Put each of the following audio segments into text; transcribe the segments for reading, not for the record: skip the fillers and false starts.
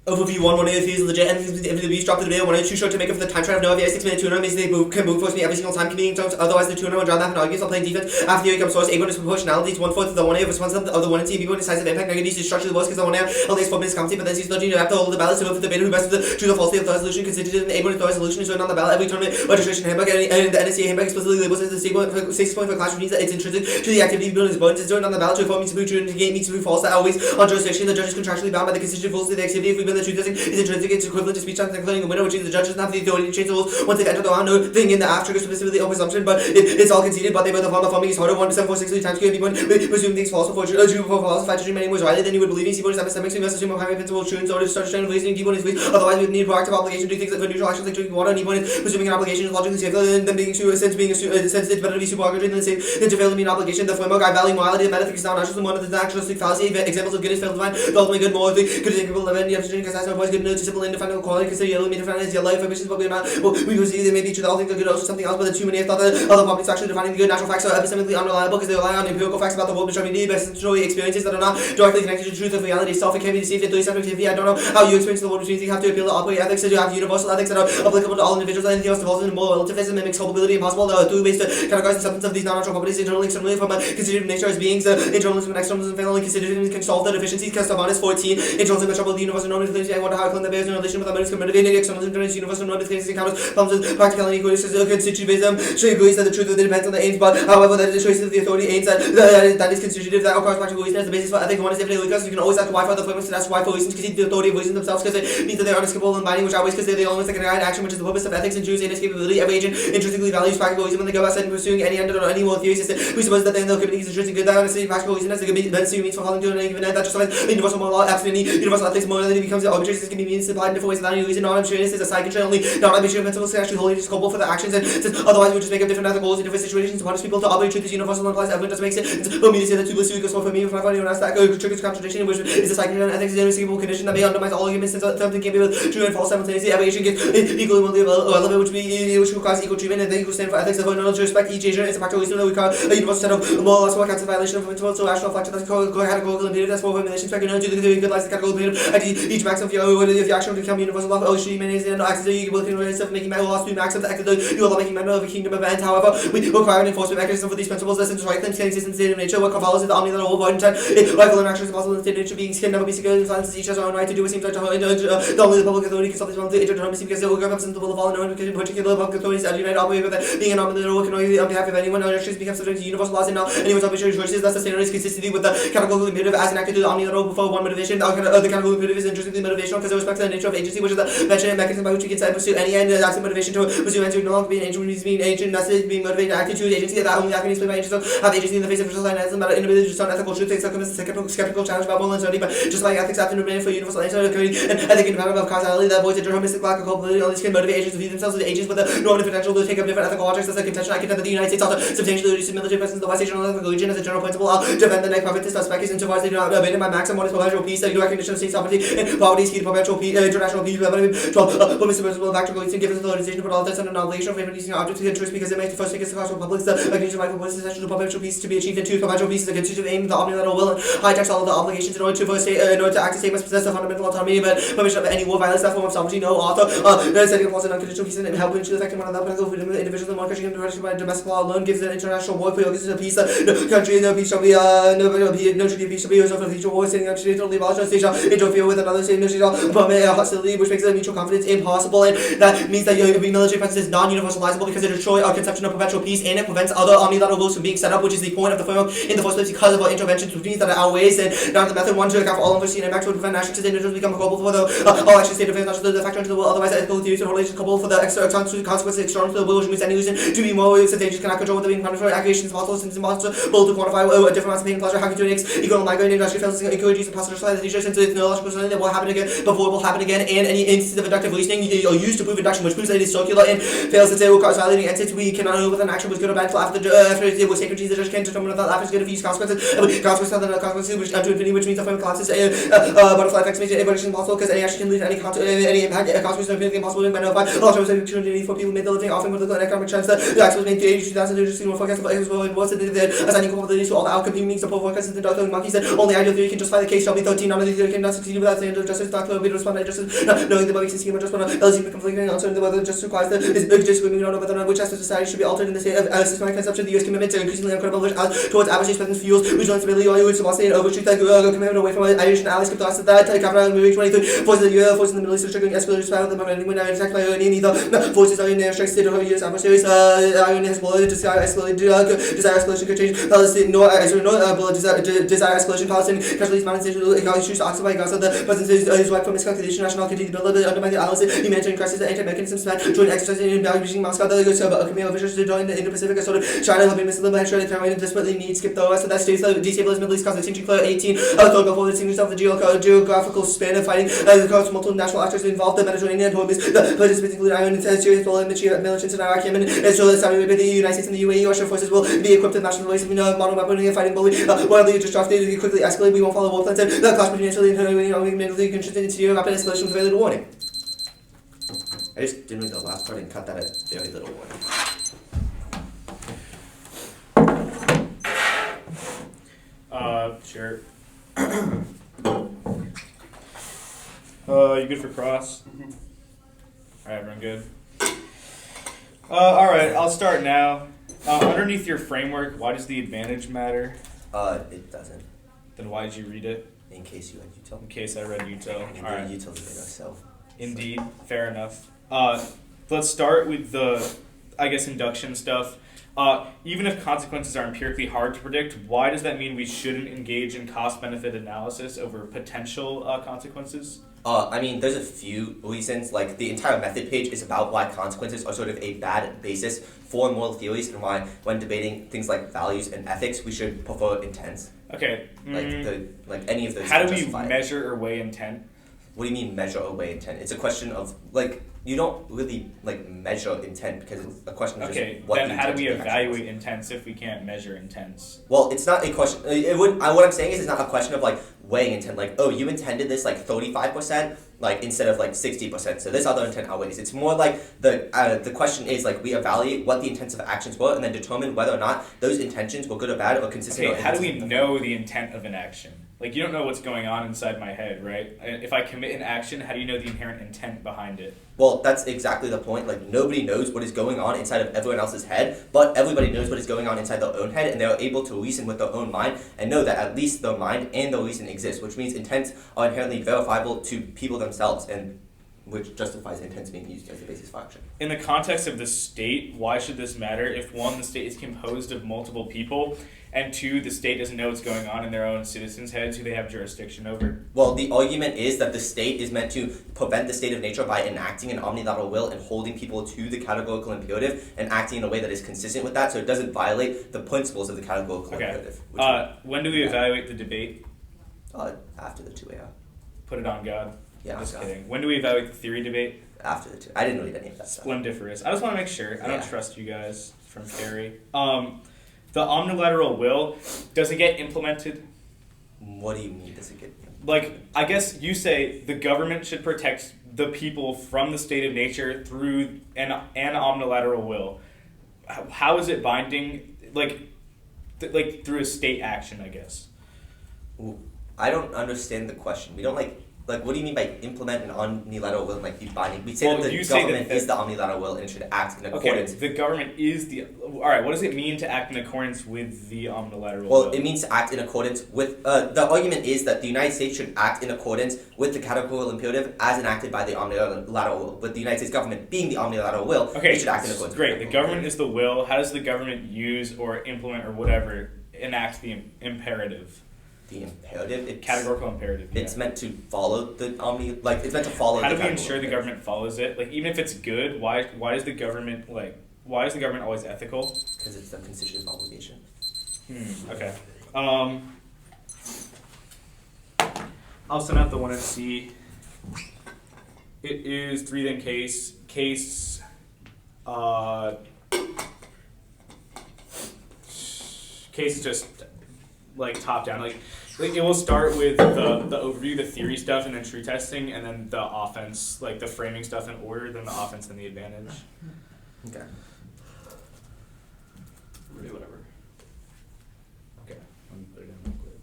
Overview 1, 1 feels legit, and if the beast dropped the video, 1 too short to make up for the time trial. No, if you have 6 minute tuner, means they can move force me every single time, convenient times. Otherwise, the tuner will drown that and argues on playing defense. After the income source, A bonus proportionalities, 1/4 of the 1A of response of the 1 and T, B bonus size of impact, negative structure the worst because the 1A only has 4 minutes comedy, but then sees dodging after all the ballots to vote for the bidder who best with the true or false of the resolution considered an A bonus resolution is written on the ballot every tournament registration handbook, and the NSCA handbook explicitly labels as the safest point for classroom means that it's intrinsic to the activity building is bonus. It's written on the ballot to inform means to be true and to gain means to be false. That always on jurisdiction, the judge is contractually bound by the constituent rules of the activity. If we believe the truth is intrinsic, it's equivalent to speech time declaring a winner, which means the judge doesn't have the authority to change the rules once they've entered the round. No thing in the app triggers specifically on presumption, but it's all conceded. But they both affirm forming is harder. 1 7 4 6 3 times Q and B presume things false before true before false. If I true many more rightly, then you would believe in C bonus epistemics. We must assume a primary principle true in order to start straining reasoning. D bonus weak. Otherwise, we would need proactive obligation to do things that for neutral actions like drinking water. And E bonus presuming an obligation is logically safer than being since being since it's better to be supererogatory than to fail to meet an obligation. The framework I value morality and metaphysics is not just one of the naturalistic fallacy. Examples of goodness fail to find the ultimately good morally good is incapable of living. The opportunity because that's no voice good enough to simple indefinable quality. Consider yellow mean defined as yellow ambitions but not. Well, we will see they may be true that all things are good or something else, but the too many have thought that other properties actually defining the good natural facts are epistemically unreliable because they rely on empirical facts about the world which are indeed essentially experiences that are not directly connected to the truth of reality itself. It can be deceived into subjectivity. I don't know how you experience the world, which means you have to appeal to operating ethics, so you have universal ethics that are applicable to all individuals. Anything else devolves into moral relativism and makes culpability impossible. There are 2 ways to categorize the substance of these non-natural properties: internally, externally, from a constitutive nature as beings, internalism and externalism, failing constitutive can solve the deficiencies. Customized 14, internalism and trouble the universal normative things. I wonder how I claim that bears in relation with the motives committed. Externalism turns universal normative things encounters problems with practicality, constitutivism. She agrees that the truth of it depends on the aims, but however, that the choices of the authority aims that is constitutive, that requires practical reason as the basis for ethics. One is definitely because you can always ask why for the frameworks to that's why for reasons concede the authority of reason themselves because it means that they're unescapable and binding, which always because they're the elements that can guide action, which is the purpose of ethics and Jews' inescapability. Every agent intrinsically values practical reason when they go about setting pursuing any end or any moral theory system. We suppose that then they'll commit these intrinsic good that honestly practical reason as the good necessary means for holding to any given end. That justifies the universal moral law. Absolutely, universal ethics morality becomes arbitrary. This can be means supplied in different ways without any reason. Non-arbitrariness is a side control only. Non-arbitrary principles can actually wholly culpable for the actions, and since otherwise we would just make up different ethical goals in different situations to punish people to arbitrary truth is universal and applies everyone doesn't make sense. For me to say that 2 plus 2 equals 4 for me, if I find anyone else that triggers contradiction, which is a cycle of ethics is an inescapable condition that may undermine all arguments since something can be true and false simultaneously. Every agent gets equally relevant, which requires equal treatment and the equal standard for ethics. Therefore, in order to respect each agent, it's a practical reason that we call a universal set of moral laws for counts of violation of principle, so rational reflection that's categorical imperative, that's for formulation spec, and to the theory good lies the categorical imperative, and each maxim of your action will become universal law. Oh, she means and acts you will of making matter laws to maxim the act of the you are making matter of a kingdom event. However, we require an enforcement mechanism for these principles that since right claims can exist in the state of nature. What follows is the omni that all avoid intent. Rightful actions possible in the state of nature beings can never be secured in silence. Each has their own right to do what seems right to her. Only the public authority can stop this wrong to interdeterminacy because they will represent the will of all known in particular public authorities that unite operate with it. Being an arm in the rule can only on behalf of anyone or actions become subject to universal laws and now anyone's arbitrary choices. Thus the standard is consistency with the categorical imperative as enacted to the omni that rule before one motivation. The categorical imperative is intrinsically motivational because it respects the nature of agency, which is the mentioned mechanism by which we can set and pursue any end. That's the motivation to pursue ends no longer being an agent, which means being an agent, necessarily being motivated to act to choose agency. That only acting is played by agents have agency in the face of social science and inability to discern ethical truth. Takes skeptical challenge about moral uncertainty, but just like ethics have to remain for universal answer occurring and ethic independent of causality that avoids a deterministic lack of culpability. All these can motivate agents to view themselves as agents with a normative potential to take up different ethical objects. That's a contention I contend that the United States ought to substantially reduce the military presence of the West Asian religion as a general principle. I'll defend the neck prophetess of species insofar as they do not abandon my maxim. One is perpetual peace, the recognition of state sovereignty and poverty is key to perpetual peace, international peace. 12. Permissive principle of practical reason gives authorization to put all that's under an obligation of using objects of interest because it makes the first against the class republics. The recognition of rightful place is essential to perpetual peace to be achieved. And 2. Perpetual peace is a constitutive aim of the omnilateral will and hijacks all of the obligations in order to act as state must possess the fundamental autonomy, but permission of any war violates that form of sovereignty. No author. Setting a clause in unconditional peace and helping to affect one another. Political freedom of the individual and one country can by domestic law alone gives an international war prerogatives of peace. No country, no peace shall be no treaty of peace shall be reserved for future war. Sitting on state totally abolished. No state shall interfere with another state. No state shall permit hostility, which makes mutual confidence impossible. And that means that your military presence is non-universalizable because it destroys our conception of perpetual peace and it prevents other omnilateral rules from being set up, which is the point of the framework in the first place because of our interventions, which means that it outweighs and not the method one to account for all unforeseen impacts would prevent actions and individuals become culpable for the all actions state affairs, not just the factor into the will. Otherwise, ethical theories and relations culpable for the consequences external to the will, which means any reason to be more substantial cannot control whether being mandatory accusations possible since impossible to quantify different amounts of pain and pleasure. How can you equal migraine industry fails to encourage use of positive society teacher since it's neurological something that will happen again before it will happen again, and any instance of inductive reasoning are used to prove induction, which proves that it is circular and fails to say what causality and since we cannot know whether an action was good or bad until after it was sacred. The judge can determine whether after is good if he use consequences. Consequences other than consequences which to infinity, which means the framework collapses. Butterfly effects makes evolution impossible because any action can lead to any impact. Consequences are infinitely impossible by notified. All terms of opportunity for people made the living offering political and economic trends. The action was made to age 2000 to see more forecast of as well and was assigning probabilities to all the outcome means the poor forecast and the dark monkeys that only ideal theory can justify the case shall be 13. None of the theory cannot succeed without the standard of justice, not clear, we respond to justice, not knowing the body scheme of justice, else even conflicting, uncertain whether justice requires the disagreement on whether or not which aspect of society should be altered in the state of systematic consumption. The U.S. commitment to increasingly uncredible towards average expensive fuels, regional instability, oil, stability, and overshoot that commitment away from Asian allies, kept us that capital moving 23, forces of the U.S. forces in the Middle East are triggering escalation spiral, the moment when attacked by neither forces are in their strike state of U.S. adversaries, Iran has desire escalation could change Palestine, desire escalation Palestine, casualties, mountains, issues to occupy Gaza, the president is right from miscalculation, national continue to build undermine the allies, humanitarian crisis, anti-mechanisms, joint exercising in value reaching Moscow, the Khmer officials to join the Indo-Pacific, sort of China helping Muslim and Australia, Taiwan, and desperately needs skip the West, so that states destabilize Middle East, causing extinction, clear 18, go forward, distinguish of the geographical span of fighting, across multiple national actors involved, the Mediterranean, the participants include Iran and serious role in militants in Iraq, Yemen, Israel, Saudi Arabia, the United States, and the UAE. Russian forces will be equipped with national ways of modern weaponry and fighting bully. Wildly distracted, quickly escalate. We won't follow war plans. The clash between Italy and Italy contributed to rapid escalation with very little warning. I just didn't read the last part and cut that at very little warning. Sure. You good for cross? Mm-hmm. Alright, everyone good? Alright, I'll start now. Underneath your framework, why does the advantage matter? It doesn't. Then why did you read it? In case you read util. In case I read util. Alright. Util is bigger, so. Indeed, fair enough. Let's start with the, I guess, induction stuff. Even if consequences are empirically hard to predict, why does that mean we shouldn't engage in cost-benefit analysis over potential consequences? I mean, there's a few reasons. Like, the entire method page is about why consequences are sort of a bad basis for moral theories and why, when debating things like values and ethics, we should prefer intent. Okay. Like any of those. How do we measure or weigh intent? What do you mean measure or weigh intent? It's a question of, like, you don't really, like, measure intent because it's a question of just what then how do we evaluate intents if we can't measure intents? Well, it's not a question, what I'm saying is it's not a question of, like, weighing intent, like, oh, you intended this, like, 35%, like, instead of, like, 60%, so this other intent outweighs. It's more like the question is, like, we evaluate what the intents of actions were and then determine whether or not those intentions were good or bad or consistent. Okay, how do we know the intent of an action? Like, you don't know what's going on inside my head, right? If I commit an action, how do you know the inherent intent behind it? Well, that's exactly the point. Like, nobody knows what is going on inside of everyone else's head, but everybody knows what is going on inside their own head, and they're able to reason with their own mind and know that at least their mind and their reason exist, which means intents are inherently verifiable to people themselves, and which justifies intents being used as the basis for action. In the context of the state, why should this matter if, one, the state is composed of multiple people, and two, the state doesn't know what's going on in their own citizens' heads who they have jurisdiction over? Well, the argument is that the state is meant to prevent the state of nature by enacting an omnilateral will and holding people to the categorical imperative and acting in a way that is consistent with that, so it doesn't violate the principles of the categorical imperative. When do we evaluate the debate? After the 2 AR. Put it on God. Yeah, just kidding. When do we evaluate the theory debate? After the 2. I didn't read any of that stuff. Splendiferous. I just want to make sure. I don't trust you guys from Cary. The omnilateral will, does it get implemented? What do you mean, does it get implemented? Like, I guess you say the government should protect the people from the state of nature through an omnilateral will. How is it binding? Like through a state action, I guess. Ooh, I don't understand the question. We don't like, what do you mean by implement an omnilateral will and, like, be binding? We say that the government is the omnilateral will and it should act in accordance. Okay, the government is the... Alright, what does it mean to act in accordance with the omnilateral will? Well, it means to act in accordance with... the argument is that the United States should act in accordance with the categorical imperative as enacted by the omnilateral will. But the United States government being the omnilateral will, it should act in accordance with the government is the will. How does the government use or implement or whatever enact the imperative? The imperative? Categorical imperative. It's meant to follow the it's meant to follow. How do we ensure the government follows it? Like, even if it's good, why is the government always ethical? Because it's a constitutive obligation. Okay. I'll send out the one in C. It is 3 then case. Case is just like top down. Like it will start with the overview, the theory stuff, and then true testing, and then the offense, like the framing stuff in order, then the offense and the advantage. Okay. Really, whatever. Okay, let me put it in real quick.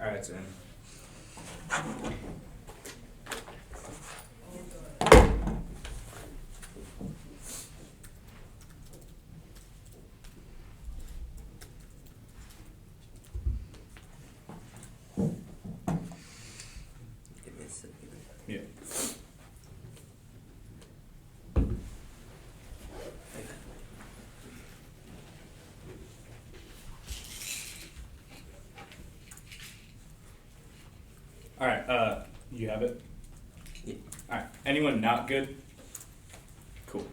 Alright, so. Yeah. Alright, you have it? Yeah. Alright, anyone not good? Cool.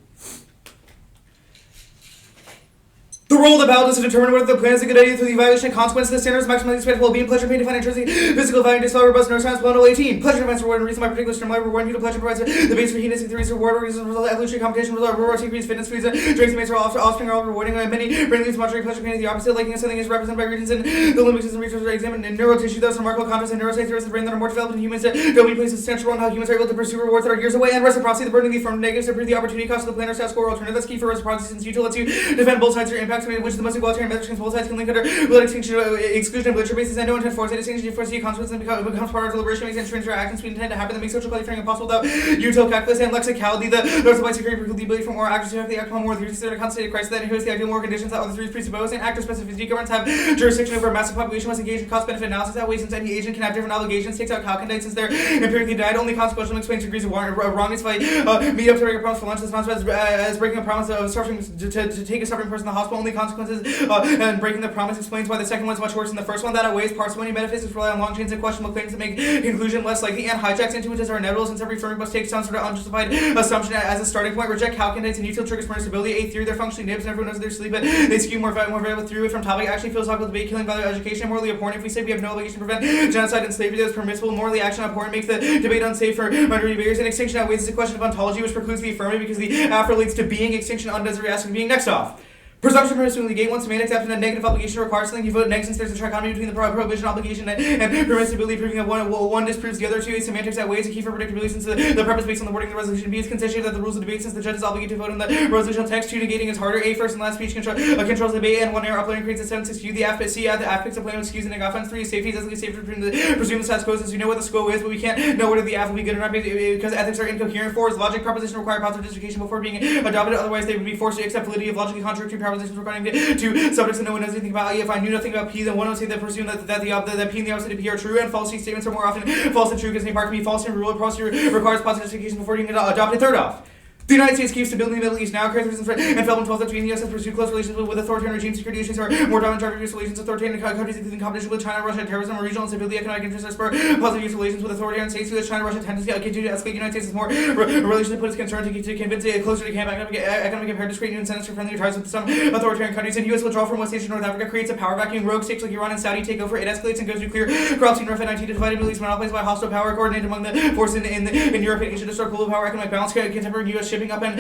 The role of the ballot is to determine whether the plan is a good idea through the evaluation of consequences of the standards, maximizing expected well-being, pleasure, pain, defined intrinsic, physical value, discover, robust neuroscience, Plan 18. Pleasure demands reward and reason by particular stimuli, rewarding you to pleasure provides the base for hedonistic theories, reward reasons, result, evolutionary competition, result, reward, increase, fitness, foods, drinks, and mates are offspring are all rewarding, many brain leads, moderate pleasure, pain is the opposite, liking of something is represented by regions in the limbic system, research are examined in neural tissue, thus remarkable contrast in neuroscience theories of the brain that are more developed in humans, dopamine plays a substantial role in how humans are able to pursue rewards that are years away, and reciprocity, the burden of the affirmative negatives to prove the opportunity cost of the plan or status quo alternative. That's key for reciprocity since util lets you defend both sides of your impacts, which is the most egalitarian metrics both sides can link under without exclusion of literature basis and no intent force. That distinction force the consequence and becomes part of deliberation, makes intrinsic actions we intend to happen that makes social qualifying impossible without util calculus and lexicality. The notice applies to create the ability for more actors to have the outcome more theories that are constituted crisis that inhibits the ideal more conditions that other theories presuppose, and actor specificity governments have jurisdiction over a massive population must engage in cost benefit analysis that way since any agent can have different obligations, takes out Calcondite since they're empirically died, only consequential explains degrees of wrongness by meet up to break a promise for lunch, responsible as breaking a promise of suffering to take a suffering person to the hospital, only consequences and breaking the promise explains why the second one is much worse than the first one. That outweighs parsimony. Metaphysics rely on long chains of questionable claims that make conclusion less likely, and hijacks intuitives are inevitable since every firm must take some sort of unjustified assumption as a starting point. Reject Calcondites and util triggers stability. A theory, they're functionally nibs and everyone knows they're sleep, but they skew more variable through it from topic. Actually, philosophical debate, killing value education, morally abhorrent. If we say we have no obligation to prevent genocide and slavery that is permissible, morally action abhorrent makes the debate unsafe for minority debaters. And extinction outweighs is a question of ontology, which precludes the affirmative because the after relates to being. Extinction undoes the reaction being. Next off. Presumption permissibly negate one semantics after a negative obligation requires something. You vote negative since there's a trichotomy between the prohibition obligation and permissibility, proving that one disproves the other two. A semantics that weighs a key for predictability since the purpose based on the wording of the resolution. B is constitutive that the rules of debate since the judge is obligated to vote on the resolution text. Two negating is harder. A first and last speech controls the debate, and one error uploading creates a sentence skew. The C the affix of plan excuse and offense. 3 is safety is as safe to presume the status quo since we know what the SQO is, but we can't know whether the app will be good or not because ethics are incoherent. 4 is logic proposition require positive justification before being adopted, otherwise they would be forced to accept validity of logically contradictory propositions regarding to subjects that no one knows anything about. If I knew nothing about P, then one would say that presume that P and the opposite of P are true, and false statements are more often false than true because they part can be false and rule requires positive justification before being adopted. Third off. The United States keeps stability in the Middle East now. Characteristics and fell in 12 between the U.S. has pursued close relations with authoritarian regimes, security issues are more dominant driver relations, authoritarian countries including competition with China, Russia, terrorism, regional instability, economic interests, spur positive relations with authoritarian states, U.S. China, Russia, tendency to continue to escalate. United States is more relation to put its concern to convince it closer to camp economic imperative, create new incentives for friendly ties with some authoritarian countries, and U.S. withdrawal from West Asia, North Africa creates a power vacuum. Rogue states like Iran and Saudi take over. It escalates and goes nuclear. Corrupts in Russia 19 to divide Middle East monopolized by hostile power coordinated among the forces in Europe and Asia to start global power economic balance. Contemporary U.S. shipping up and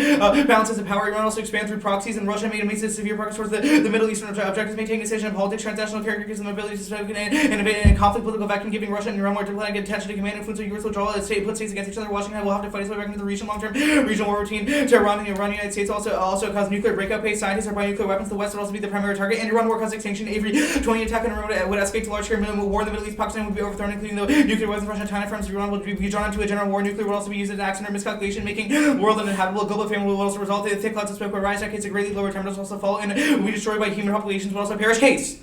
balances of power. Iran also expand through proxies, and Russia made severe progress towards the Middle Eastern objectives, maintaining decision in politics, transnational character gives them ability to speak in a conflict political vacuum, giving Russia and Iran more diplomatic attention to command influence of U.S. withdrawal. Put states against each other. Washington will have to fight its way back into the region. Long-term regional war routine to Iran and the United States also cause nuclear breakout pace. Scientists are buying nuclear weapons. The West would also be the primary target, and Iran war cause extinction. Every 20 attack on Iran would escalate to large-scale war in the Middle East. Pakistan would be overthrown, including the nuclear weapons. Russia and China firms. Iran would be drawn into a general war. Nuclear would also be used as an accident or miscalculation, making the world uninhabitable. Global famine will also result in thick clouds of smoke will rise. Decades of greatly lower temperatures also fall and will be destroyed by human populations will also perish. Case.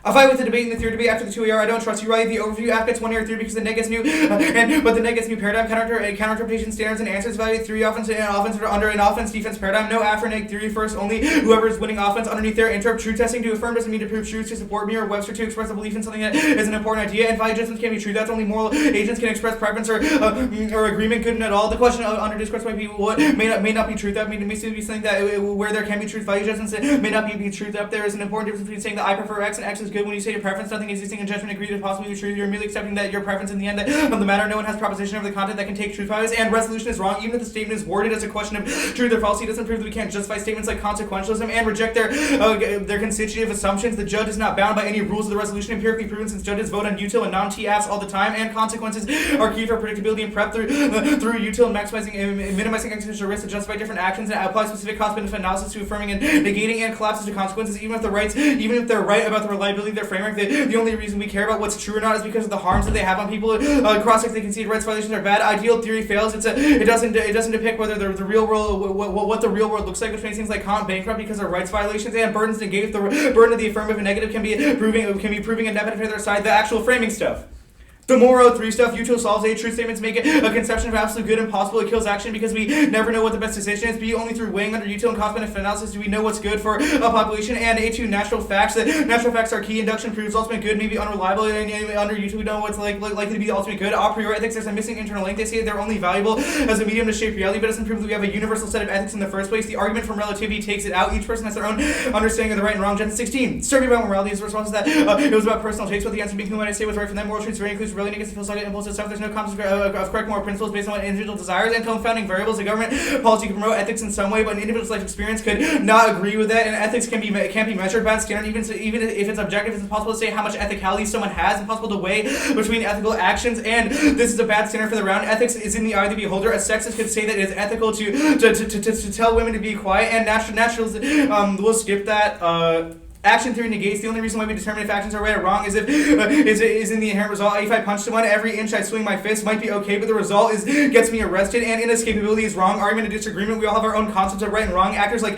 If I went to debate in the theory debate after the 2 AR, I don't trust you. Right? The overview app gets 1 AR 3 because the net gets new, but the net gets new paradigm counter-interpretation standards and answers value 3 offense are under an offense defense paradigm. No after neg theory first. Only whoever is winning offense underneath there. Interrupt true testing to affirm doesn't mean to prove truth. To support me or Webster to express a belief in something that is an important idea. And value judgments can be true. That's only moral agents can express preference or agreement. Good at all. The question under discourse might be what may not be truth. That may be something that where there can be truth. Value judgments may not be truth. Up there is an important difference between saying that I prefer X and X is good. When you say your preference, nothing existing in judgment agreed to possibly be true. You're merely accepting that your preference in the end of the matter. No one has proposition of the content that can take truth values, and resolution is wrong. Even if the statement is worded as a question of truth or falsity, it doesn't prove that we can't justify statements like consequentialism and reject their constitutive assumptions. The judge is not bound by any rules of the resolution, empirically proven since judges vote on util and non-TFs all the time, and consequences are key for predictability and prep through util and minimizing existential risk to justify different actions and apply specific cost-benefit analysis to affirming and negating and collapses to consequences, even if they're right about the reliability compatibility of their framework. The only reason we care about what's true or not is because of the harms that they have on people. Cross-sects, they concede rights violations are bad. Ideal theory fails. It doesn't depict whether the real world, what the real world looks like, which makes things like Kant bankrupt because of rights violations, and burdens negate. The burden of the affirmative and negative can be proving a negative to their side. The actual framing stuff. The moral 3 stuff, util solves A. Truth statements make it a conception of absolute good impossible. It kills action because we never know what the best decision is. B. Only through weighing under util and cost-benefit analysis do we know what's good for a population. And A2. Natural facts. Natural facts are key. Induction proves ultimate good may be unreliable. And under util we know what's likely to be the ultimate good. A priori ethics, there's a missing internal link. They say they're only valuable as a medium to shape reality, but it doesn't prove that we have a universal set of ethics in the first place. The argument from relativity takes it out. Each person has their own understanding of the right and wrong. Gen 16. Survey about morality is the response to that. It was about personal taste, but the answer being who might I say was right for them. Moral truths very inclusive, really negative philosophical impulse itself. There's no concept of correct moral principles based on what individual desires, and confounding variables. The government policy can promote ethics in some way, but an individual's life experience could not agree with that, and ethics can't be measured by that standard. Even if it's objective, it's impossible to say how much ethicality someone has. Impossible to weigh between ethical actions, and this is a bad standard for the round. Ethics is in the eye of the beholder. A sexist could say that it is ethical to tell women to be quiet, and naturals we'll skip that. Action theory negates. The only reason why we determine if actions are right or wrong is if is in the inherent result. If I punch someone, every inch I swing my fist might be okay, but the result gets me arrested, and inescapability is wrong. Argument and disagreement. We all have our own concepts of right and wrong. Actors like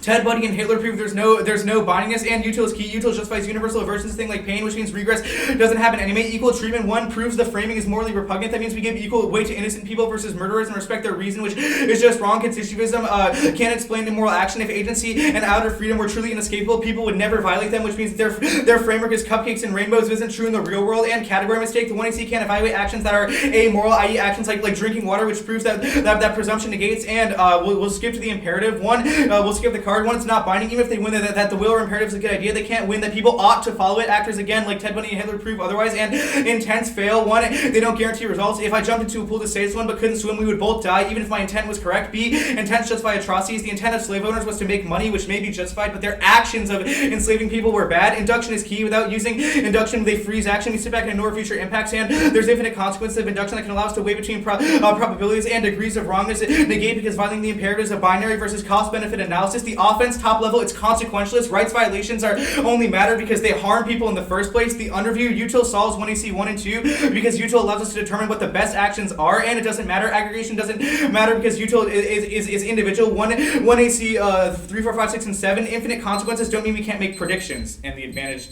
Ted Bundy and Hitler prove there's no bindingness, and util is key. Util justifies universal aversions, thing like pain, which means regress doesn't happen anyway. Equal treatment 1 proves the framing is morally repugnant. That means we give equal weight to innocent people versus murderers and respect their reason, which is just wrong. Constitutivism can't explain immoral action. If agency and outer freedom were truly inescapable, people would never violate them, which means their framework is cupcakes and rainbows. Isn't true in the real world. And category mistake. The 1AC can't evaluate actions that are amoral, i.e. actions like drinking water, which proves that presumption negates. And we'll skip to the imperative 1. We'll skip the card 1. It's not binding. Even if they win that the will or imperative is a good idea, they can't win that people ought to follow it. Actors, again, like Ted Bundy and Hitler, prove otherwise. And intents fail. 1, they don't guarantee results. If I jumped into a pool to save someone but couldn't swim, we would both die, even if my intent was correct. B, intents justify atrocities. The intent of slave owners was to make money, which may be justified, but their actions of enslaving people were bad. Induction is key. Without using induction, they freeze action. We sit back and ignore future impacts, and there's infinite consequences of induction that can allow us to weigh between probabilities and degrees of wrongness. Negate because violating the imperatives of binary versus cost-benefit analysis. The offense, top level, it's consequentialist. Rights violations are only matter because they harm people in the first place. The underview, util solves 1AC 1 and 2 because util allows us to determine what the best actions are, and it doesn't matter. Aggregation doesn't matter because util is individual. 1AC 3, 4, 5, 6, and 7. Infinite consequences don't mean we can't make predictions, and the advantage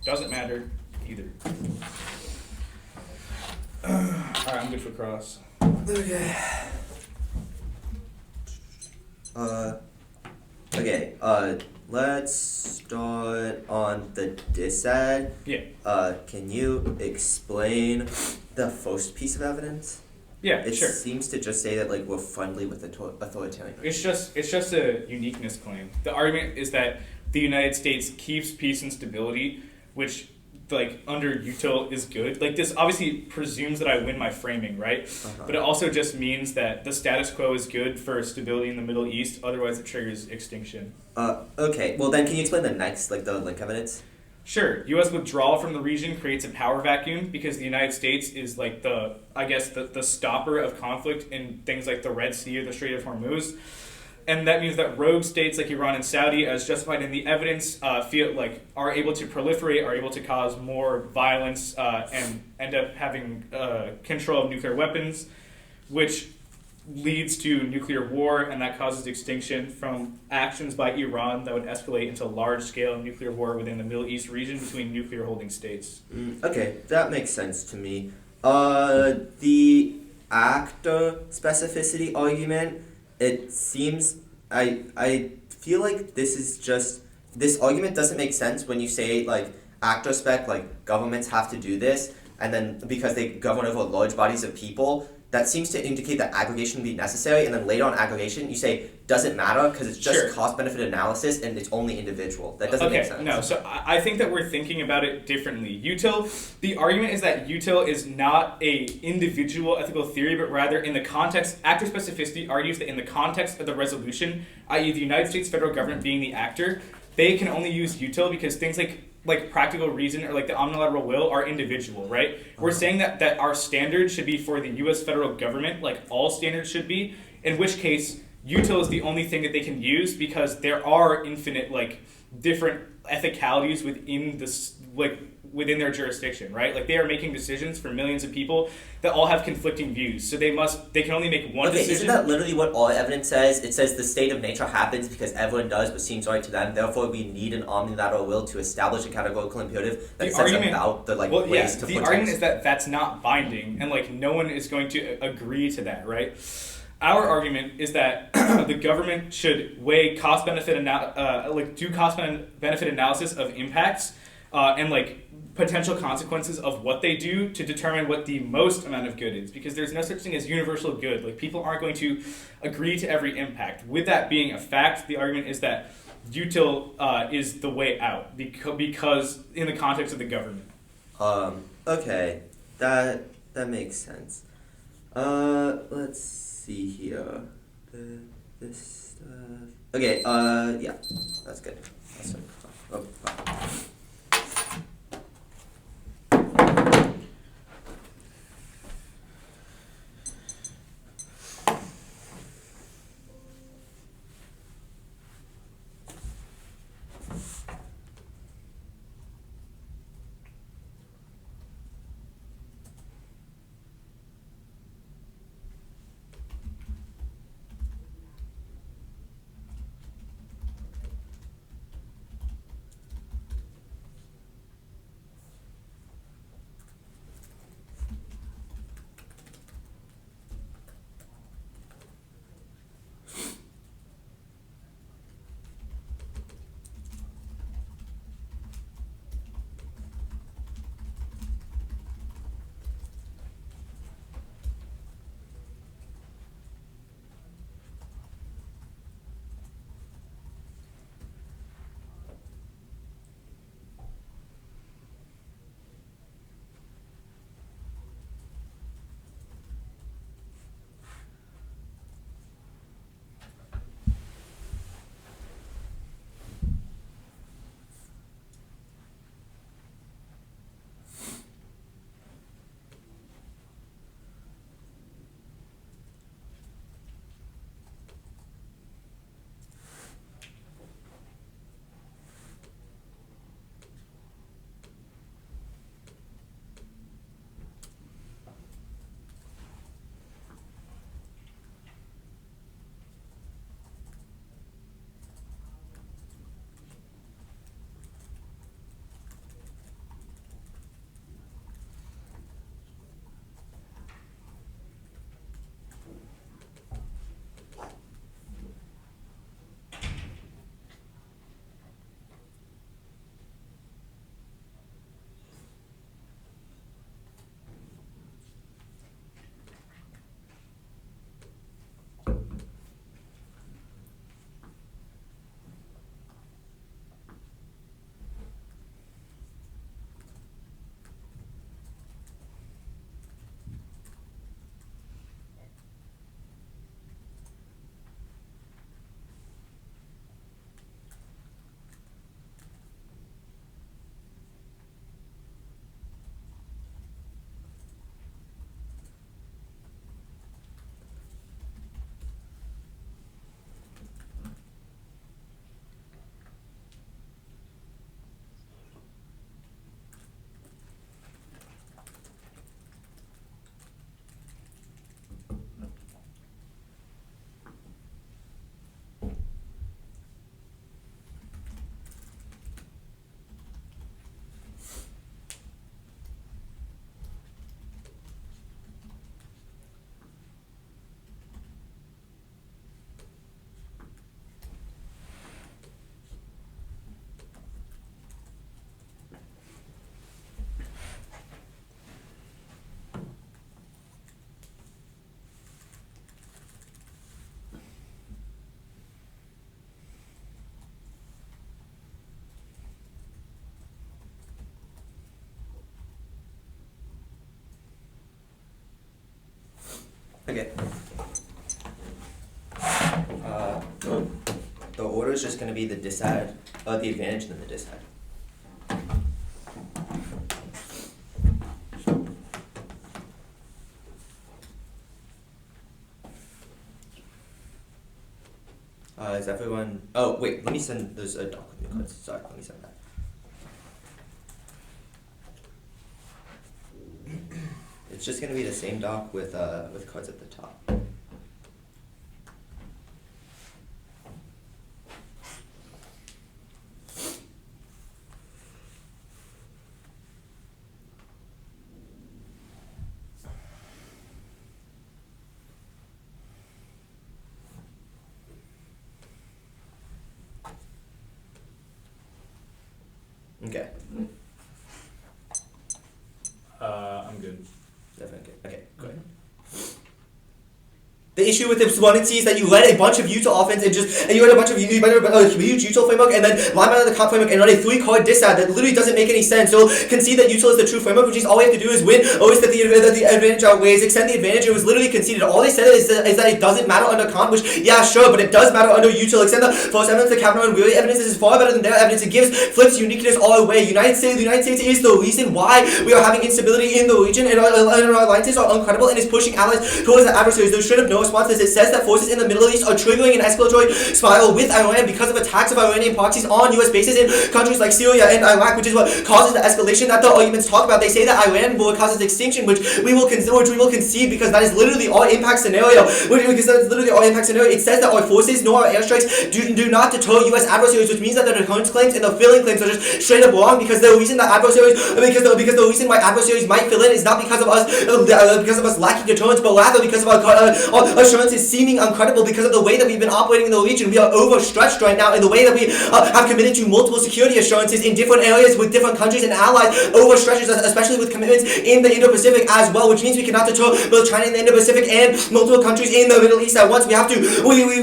doesn't matter either. Alright, I'm good for cross. Okay. Let's start on the dissad. Yeah. Can you explain the first piece of evidence? Yeah, it sure. It seems to just say that we're friendly with authoritarian. It's just a uniqueness claim. The argument is that the United States keeps peace and stability, which under util is good. This obviously presumes that I win my framing, right? Uh-huh. But it also just means that the status quo is good for stability in the Middle East, otherwise it triggers extinction. Okay. Well, then can you explain the next, the link evidence? Sure. U.S. withdrawal from the region creates a power vacuum because the United States is the stopper of conflict in things like the Red Sea or the Strait of Hormuz. And that means that rogue states like Iran and Saudi, as justified in the evidence, are able to proliferate, are able to cause more violence, and end up having control of nuclear weapons, which leads to nuclear war, and that causes extinction from actions by Iran that would escalate into large-scale nuclear war within the Middle East region between nuclear-holding states. Okay, that makes sense to me. The actor specificity argument, it seems, I feel like this argument doesn't make sense when you say, actor spec, governments have to do this, and then because they govern over large bodies of people, that seems to indicate that aggregation would be necessary, and then later on aggregation, you say, doesn't matter, because it's just cost-benefit analysis, and it's only individual. That doesn't make sense. No, so I think that we're thinking about it differently. The argument is that util is not a individual ethical theory, but rather in the context, actor specificity argues that in the context of the resolution, i.e. the United States federal government being the actor, they can only use util because things like practical reason or the omnilateral will are individual, right? Uh-huh. We're saying that our standard should be for the U.S. federal government, all standards should be, in which case util is the only thing that they can use because there are infinite different ethicalities within this, like, within their jurisdiction, right? Like, they are making decisions for millions of people that all have conflicting views. So they can only make one decision. Isn't that literally what all evidence says? It says the state of nature happens because everyone does what seems right to them. Therefore, we need an omnilateral will to establish a categorical imperative that says about the ways to. The argument is that that's not binding, and like no one is going to agree to that, right? Our argument is that the government should weigh cost-benefit do cost-benefit analysis of impacts and like potential consequences of what they do to determine what the most amount of good is, because there's no such thing as universal good. Like, people aren't going to agree to every impact. With that being a fact, the argument is that util is the way out because in the context of the government. Okay, that makes sense. Let's see here. This stuff. Okay. Yeah, that's good. Okay. The order is just going to be the disad, the advantage, and then the disad. Is everyone... Oh, wait, let me send... There's a doc with new codes. Sorry, let me send that. It's just going to be the same doc with cards at the top. Okay. I'm good. Definitely good. Okay, go ahead. The issue with this one is that you let a bunch of util offense and you let a bunch of huge util framework and then line out of the Kant framework and run a 3-card disad that literally doesn't make any sense. So concede that util is the true framework, which is all we have to do is win. Always that the advantage outweighs, extend the advantage. It was literally conceded. All they said is that it doesn't matter under Kant, which yeah sure, but it does matter under util. Extend the false evidence, the Kavanaugh and Wheeler evidence is far better than their evidence. It gives flips uniqueness all the way. The United States is the reason why we are having instability in the region and our alliances are uncredible and is pushing allies towards the adversaries. There's straight up no response to this. It says that forces in the Middle East are triggering an escalatory spiral with Iran because of attacks of Iranian proxies on U.S. bases in countries like Syria and Iraq, which is what causes the escalation that the arguments talk about. They say that Iran will cause its extinction, which we will concede because that is literally our impact scenario. It says that our forces nor our airstrikes do not deter U.S. adversaries, which means that the deterrence claims and the filling claims are just straight up wrong because the reason that the reason why adversaries might fill in is not because of us lacking deterrence, but rather because of our assurance is seeming uncredible because of the way that we've been operating in the region. We are overstretched right now in the way that we have committed to multiple security assurances in different areas with different countries and allies. Overstretches us, especially with commitments in the Indo-Pacific as well, which means we cannot deter both China and the Indo-Pacific and multiple countries in the Middle East at once. We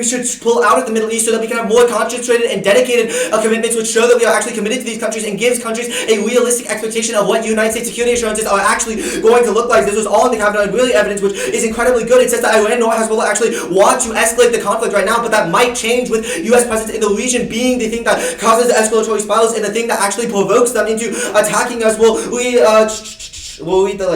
should pull out of the Middle East so that we can have more concentrated and dedicated commitments which show that we are actually committed to these countries and gives countries a realistic expectation of what United States security assurances are actually going to look like. This was all in the Cavalier and Wheeler evidence, which is incredibly good. It says that Iran nor Hezbollah actually want to escalate the conflict right now, but that might change with U.S. presence in the region being the thing that causes the escalatory spirals and the thing that actually provokes them into attacking us. We'll read the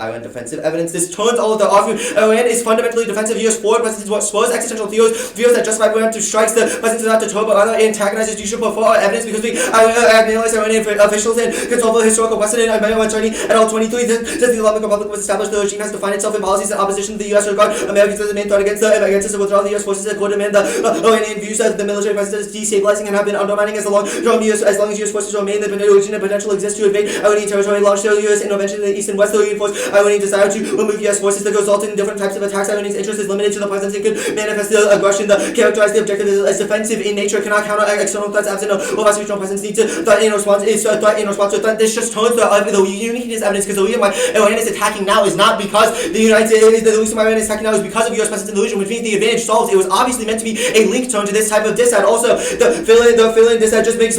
Iran defensive evidence. This turns all of the argument. Iran is fundamentally defensive. U.S. forward presence is what spurs existential fears that justify preemptive strikes. The presence is not deter but rather antagonizes. You should prefer our evidence because we analyze Iranian officials and consult the historical precedent. American attorney at all 23 since the Islamic Republic was established, the regime has defined itself in policies in opposition to the U.S. regard Americans as the main threat against the withdrawal of the U.S. forces that could demand the Iranian views that the military presence is destabilizing and have been undermining as long as U.S. forces remain the region and potential exists to invade Iranian territory, launch the U.S. intervention in the east and west, to reinforce Iranian desire to remove U.S. forces that result in different types of attacks. Iranian's interest is limited to the presence and could manifest the aggression that characterize the objective as defensive in nature, cannot counter external threats absent of robust regional presence, needs to threat in response to threat. This just turns the uniqueness evidence because the reason why Iran is attacking now is not because the United States, the reason why Iran is attacking now is because of U.S. presence in the region, which means the advantage solves. It was obviously meant to be a link turn to this type of disad. Also, the fill-in disad just makes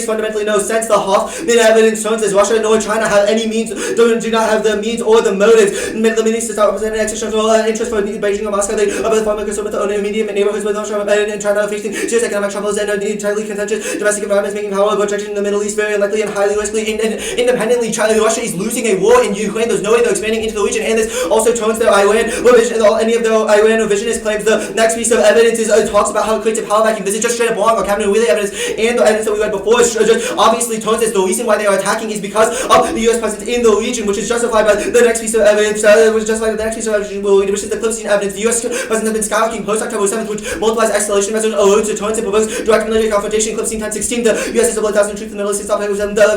fundamentally no sense. The Hoffman evidence turns as Russia nor China have any means, do not have the means or the motives. The Middle East does not represent an existential interest for Beijing or Moscow. They are both former concerned with their own immediate neighborhoods, with Russia and China facing serious economic troubles and entirely contentious domestic environments, making power projection in the Middle East very unlikely and highly risky. Independently, Russia is losing a war in Ukraine. There's no way they're expanding into the region, and this also turns their Iran revision. Any of their Iran revisionist claims. The next piece of evidence is talks about how it creates a power vacuum. This is just straight up wrong. Our Cavalier Wheeler evidence and the evidence that we read before just obviously turns this. The reason why they are attacking is because of the U.S. presence in the region, which is justified by the next piece of evidence. Which is the Clipstein evidence. The U.S. presence has been skyrocketing post October 7th, which multiplies escalation measures, alerts, deterrence, and provokes direct military confrontation. Clipstein 1016. The U.S. is the blood thousand truth in the Middle East. Stop the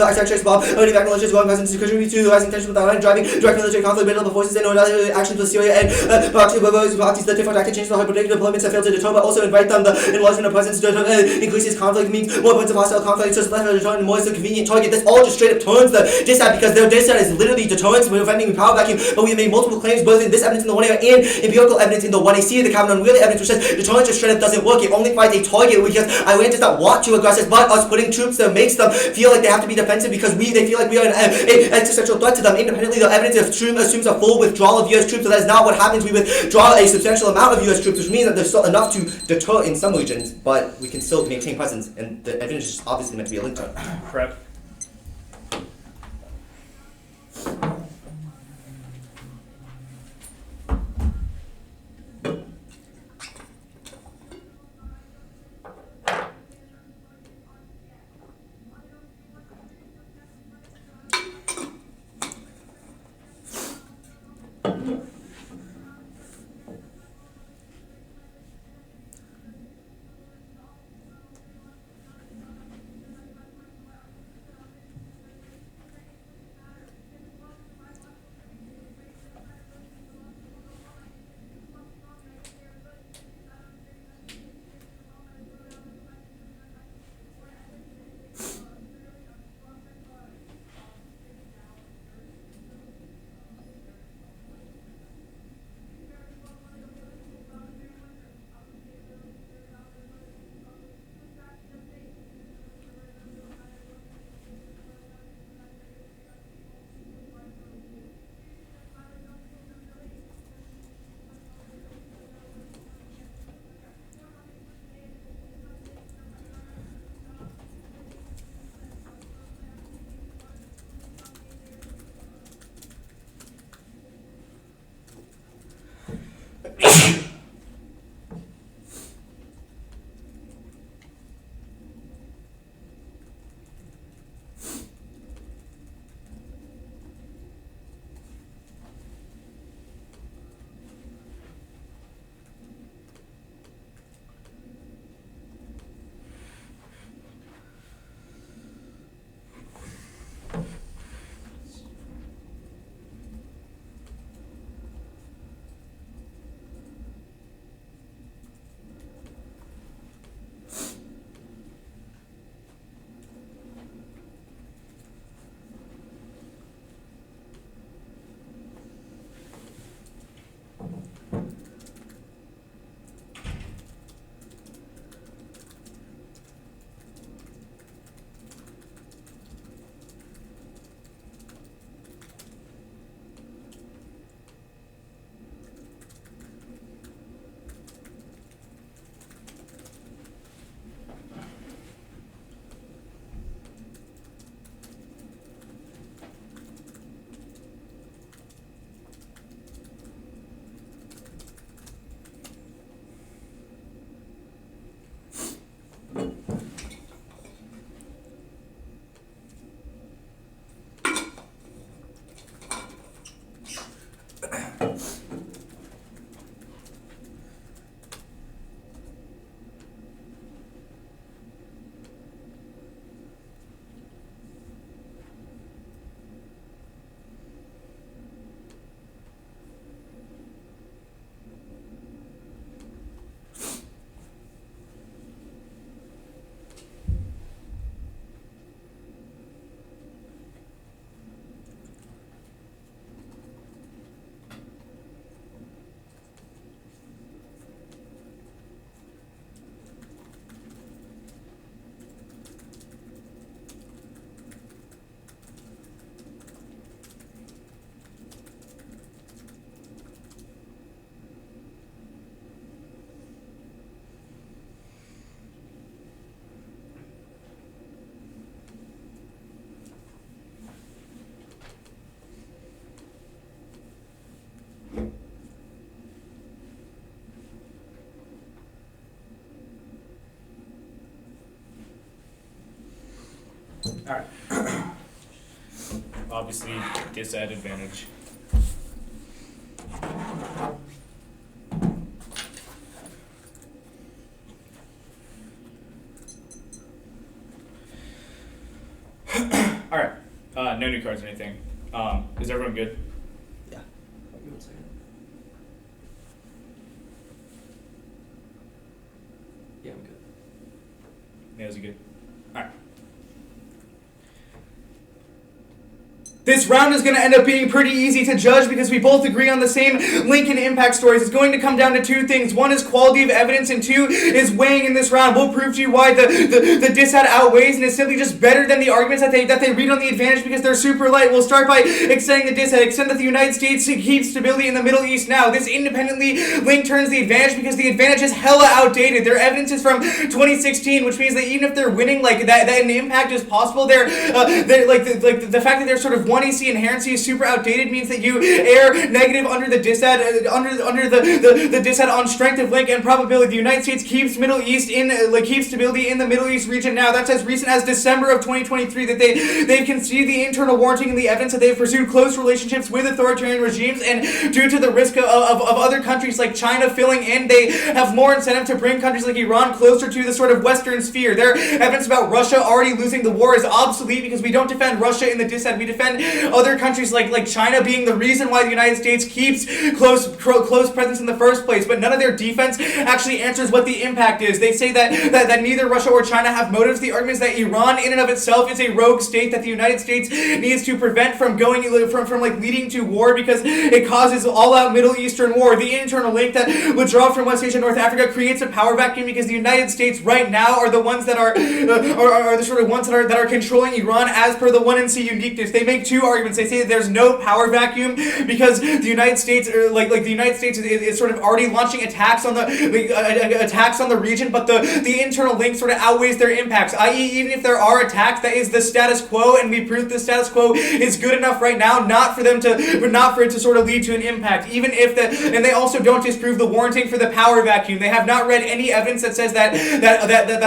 architecture Bob. Only acknowledges growing presence to contribute to rising tension with Iran, driving direct military conflict, middle of forces, and other actions with Syria and proxies. The different tactic changes the hard predicted deployments have failed to deter, but also invite them. The enlargement of presence increases conflict, means more points of hostile conflict, so it's less of a deterrent and more is a convenient target. This all just straight up turns the disad because their disad is literally deterrence, preventing the power vacuum. But we have made multiple claims both in this evidence in the 1A and empirical evidence in the 1AC, the Cavalier and Wheeler evidence, which says deterrence just straight up doesn't work. It only finds a target because Iran does not want to aggress us, but us putting troops there makes them feel like they have to be defensive because they feel like we are an existential threat to them. Independently, the evidence assumes a full withdrawal of U.S. troops, so that is not what happens. We withdraw a substantial amount of U.S. troops, which means that there's still enough to deter in some regions, but we can still maintain presence, and the evidence is obviously meant to be a link turn. Prep. Alright. Obviously, disadvantage. Alright. No new cards or anything. Is everyone good? Yeah. Give me 1 second. Yeah, I'm good. Yeah, is he good? Alright. This round is going to end up being pretty easy to judge because we both agree on the same Lincoln impact stories. It's going to come down to two things. One is quality of evidence, and two is weighing in this round. We'll prove to you why the dissad outweighs and is simply just better than the arguments that they read on the advantage because they're super light. We'll start by extending the dissad. Extend that the United States keeps stability in the Middle East now. This independently linked turns the advantage because the advantage is hella outdated. Their evidence is from 2016, which means that even if they're winning, like that an impact is possible. They're the fact that they're sort of 1AC inherency is super outdated means that you err negative under the dissad under the dissad on strength of link and probability. The United States keeps Middle East in keeps stability in the Middle East region now. That's as recent as December of 2023 that they've conceded the internal warranting and the evidence that they've pursued close relationships with authoritarian regimes, and due to the risk of other countries like China filling in, they have more incentive to bring countries like Iran closer to the sort of Western sphere. Their evidence about Russia already losing the war is obsolete because we don't defend Russia in the dissad. We defend other countries like China being the reason why the United States keeps close presence in the first place, but none of their defense actually answers what the impact is. They say that neither Russia or China have motives. The argument is that Iran in and of itself is a rogue state that the United States needs to prevent from going from leading to war because it causes all-out Middle Eastern war. The internal link that withdrawal from West Asia and North Africa creates a power vacuum because the United States right now are the ones that are the sort of ones that are controlling Iran as per the 1NC uniqueness. They make two arguments. They say that there's no power vacuum because the United States the United States is sort of already launching attacks on the region, but the internal link sort of outweighs their impacts. I.e., even if there are attacks, that is the status quo, and we prove the status quo is good enough right now, not for it to sort of lead to an impact. Even if and they also don't disprove the warranting for the power vacuum. They have not read any evidence that says that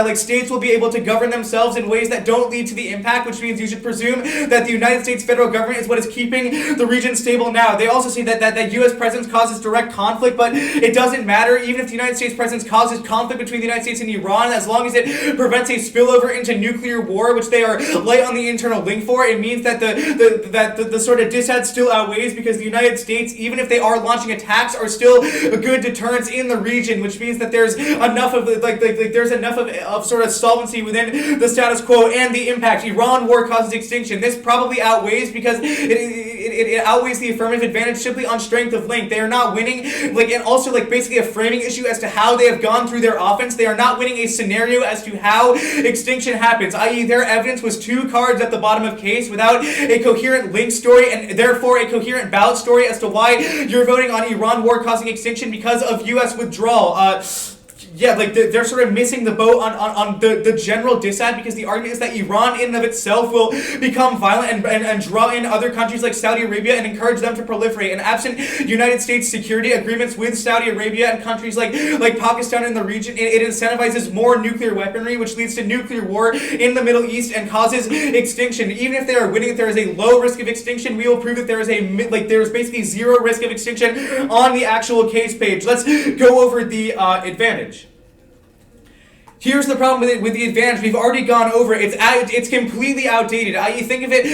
like states will be able to govern themselves in ways that don't lead to the impact, which means you should presume that the United States federal government is what is keeping the region stable now. They also say that U.S. presence causes direct conflict, but it doesn't matter. Even if the United States presence causes conflict between the United States and Iran, as long as it prevents a spillover into nuclear war, which they are light on the internal link for, it means that the sort of dissad still outweighs because the United States, even if they are launching attacks, are still a good deterrence in the region, which means that there's enough of there's enough of sort of solvency within the status quo and the impact. Iran war causes extinction. This probably outweighs because it outweighs the affirmative advantage simply on strength of link. They are not winning, and also basically a framing issue as to how they have gone through their offense. They are not winning a scenario as to how extinction happens, i.e. their evidence was 2 cards at the bottom of case without a coherent link story and therefore a coherent ballot story as to why you're voting on Iran war causing extinction because of U.S. withdrawal. They're sort of missing the boat on the general dissad, because the argument is that Iran in and of itself will become violent and draw in other countries like Saudi Arabia and encourage them to proliferate. And absent United States security agreements with Saudi Arabia and countries like Pakistan in the region, it incentivizes more nuclear weaponry, which leads to nuclear war in the Middle East and causes extinction. Even if they are winning, if there is a low risk of extinction, we will prove that there is there's basically zero risk of extinction on the actual case page. Let's go over the advantage. Here's the problem with the advantage. We've already gone over it. It's completely outdated. I.e., think of it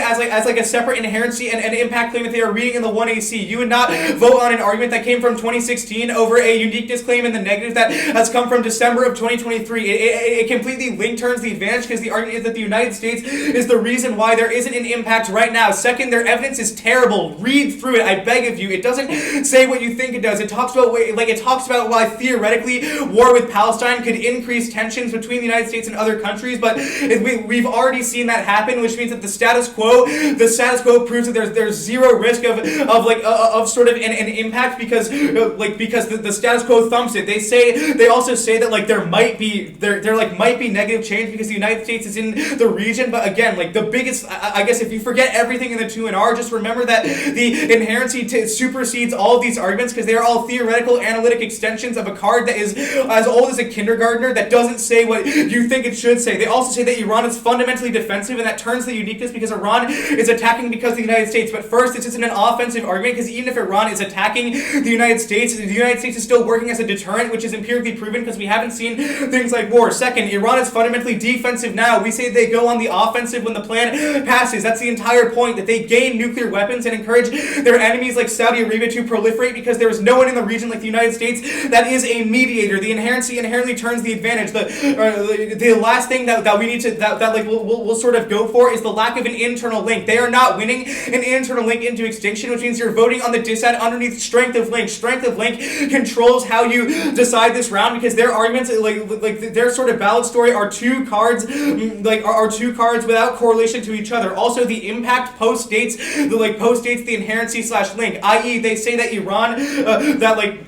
as a separate inherency and impact claim that they are reading in the 1AC. You would not vote on an argument that came from 2016 over a uniqueness claim in the negative that has come from December of 2023. It completely link turns the advantage, because the argument is that the United States is the reason why there isn't an impact right now. Second, their evidence is terrible. Read through it, I beg of you. It doesn't say what you think it does. It talks about why theoretically war with Palestine could increase tensions between the United States and other countries, but we've already seen that happen, which means that the status quo proves that there's zero risk of sort of an impact, because the status quo thumps it. They also say that there might be negative change because the United States is in the region, but again, the biggest, I guess if you forget everything in the 2 and R, just remember that the inherency supersedes all of these arguments, because they are all theoretical analytic extensions of a card that is as old as a kindergartner, that doesn't say what you think it should say. They also say that Iran is fundamentally defensive, and that turns the uniqueness because Iran is attacking because of the United States. But first, this isn't an offensive argument, because even if Iran is attacking the United States is still working as a deterrent, which is empirically proven because we haven't seen things like war. Second, Iran is fundamentally defensive now. We say they go on the offensive when the plan passes. That's the entire point, that they gain nuclear weapons and encourage their enemies like Saudi Arabia to proliferate, because there is no one in the region like the United States that is a mediator. The inherency inherently turns the advantage. The last thing that we need to we'll sort of go for is the lack of an internal link. They are not winning an internal link into extinction, which means you're voting on the dissad underneath strength of link. Strength of link controls how you decide this round, because their arguments, their sort of ballot story, are 2 cards, are 2 cards without correlation to each other. Also, the impact postdates the inherency / link, i.e., they say that Iran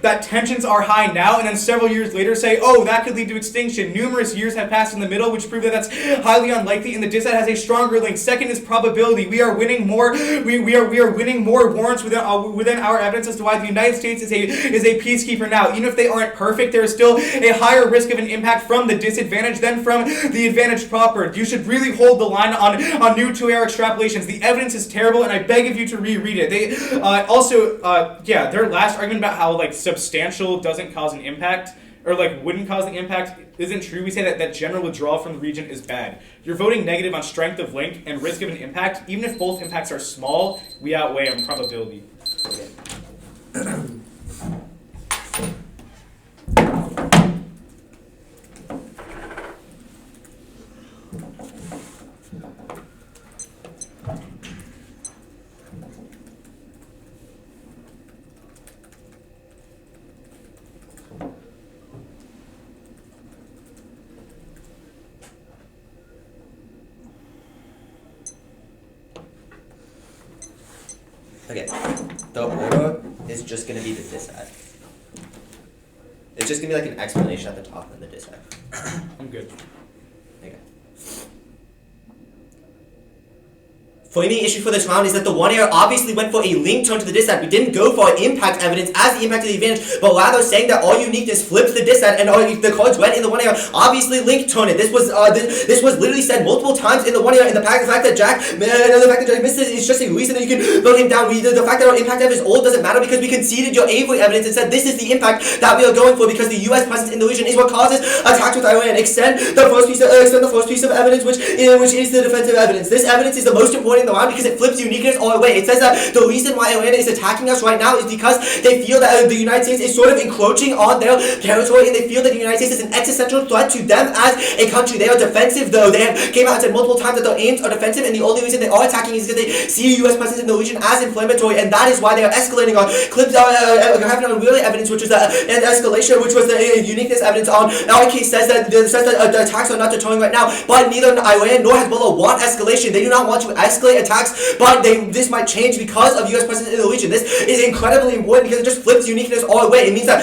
that tensions are high now, and then several years later say, oh, that could lead to extinction. Numerous years have passed in the middle, which prove that that's highly unlikely, and the dissad has a stronger link. Second is probability. We are winning more. We are winning more warrants within our evidence as to why the United States is a peacekeeper now. Even if they aren't perfect, there is still a higher risk of an impact from the disadvantage than from the advantage proper. You should really hold the line on new 2AR extrapolations. The evidence is terrible, and I beg of you to reread it. They their last argument about how substantial doesn't cause an impact, or wouldn't cause the impact, isn't true. We say that general withdrawal from the region is bad. You're voting negative on strength of link and risk of an impact. Even if both impacts are small, we outweigh on probability. Okay, the order is just going to be the dissad. It's just going to be an explanation at the top and the dissad. I'm good. Okay. For me, issue for this round is that the 1AR obviously went for a link tone to the dissad. We didn't go for impact evidence as the impact of the advantage, but rather saying that all uniqueness flips the dissad and the cards went in the 1AR obviously link tone it. This was literally said multiple times in the 1AR, and the fact that Jack missed it is just a reason that you can vote him down. The fact that our impact evidence is old doesn't matter, because we conceded your Avery evidence and said this is the impact that we are going for, because the US presence in the region is what causes attacks with Iran. Extend the first piece of evidence, which is the defensive evidence. This evidence is the most important flipping around because it flips uniqueness all the way. It says that the reason why Iran is attacking us right now is because they feel that the United States is sort of encroaching on their territory, and they feel that the United States is an existential threat to them as a country. They are defensive, though. They have came out and said multiple times that their aims are defensive, and the only reason they are attacking is because they see a U.S. presence in the region as inflammatory, and that is why they are escalating on clips having on real evidence, which was an escalation, which was the uniqueness evidence on. Our case says that the attacks are not deterring right now, but neither Iran nor Hezbollah want escalation. They do not want to escalate attacks, but this might change because of U.S. presence in the region. This is incredibly important because it just flips uniqueness all the way. It means that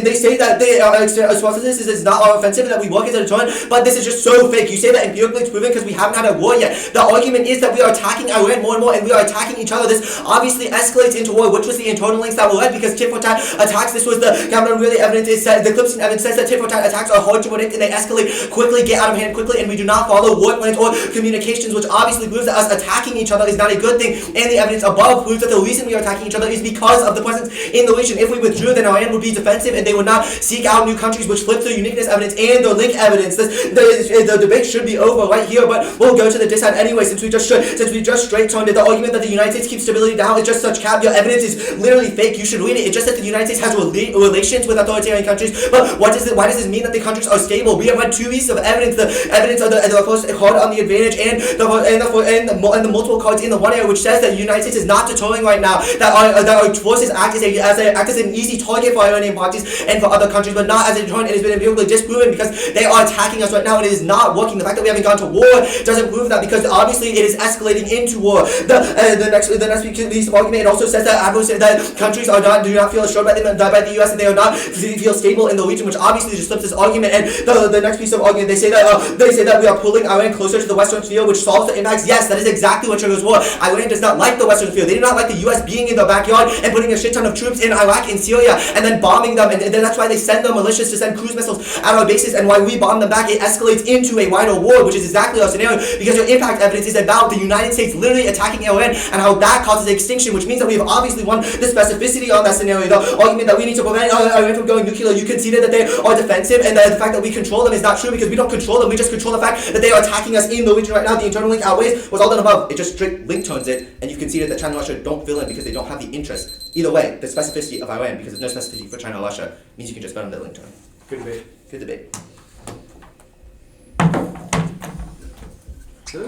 they say that they this is not our offensive and that we work as a deterrent, but this is just so fake. You say that empirically it's proven because we haven't had a war yet. The argument is that we are attacking Iran more and more, and we are attacking each other. This obviously escalates into war, which was the internal links that were led because tit for tat attacks. This was the Cameron really evidence. The clips and evidence says that tit for tat attacks are hard to predict and they escalate quickly, get out of hand quickly, and we do not follow war plans or communications, which obviously proves that us attacking each other is not a good thing. And the evidence above proves that the reason we are attacking each other is because of the presence in the region. If we withdrew, then Iran would be defensive and they would not seek out new countries, which flips their uniqueness evidence and their link evidence. The debate should be over right here, but we'll go to the dissent anyway, since we just straight turned it. The argument that the United States keeps stability down is just such cap. Your evidence is literally fake. You should read it. It just says the United States has relations with authoritarian countries, but why does this mean that the countries are stable? We have had 2 pieces of evidence. The evidence of the first card on the advantage and the multiple cards in the one area, which says that the United States is not deterring right now. That our forces act as an easy target for Iranian parties and for other countries, but not as a deterrent. It has been empirically disproven because they are attacking us right now and it is not working. The fact that we haven't gone to war doesn't prove that because obviously it is escalating into war. The next piece of argument, it also says that countries do not feel assured by the U.S. and they are not feel stable in the region, which obviously just flips this argument. And the next piece of argument, they say that we are pulling Iran closer to the Western sphere, which solves the impacts. Yes, that is exactly what triggers war. Iran does not like the Western sphere. They do not like the U.S. being in their backyard and putting a shit ton of troops in Iraq and Syria and then bombing them. And then that's why they send their militias to send cruise missiles at our bases, and why we bomb them back. It escalates into a wider war, which is exactly our scenario because your impact evidence is about the United States literally attacking Iran and how that causes extinction, which means that we have obviously won the specificity on that scenario. The argument that we need to prevent Iran from going nuclear, you conceded that they are defensive, and the fact that we control them is not true because we don't control them. We just control the fact that they are attacking us in the region right now. The internal link outweighs what's all done above. It just straight link turns it, and you conceded that China and Russia don't fill in because they don't have the interest. Either way, the specificity of Iran, because there's no specificity for China or Russia, means you can just vote on the link turn. Good debate. Good debate.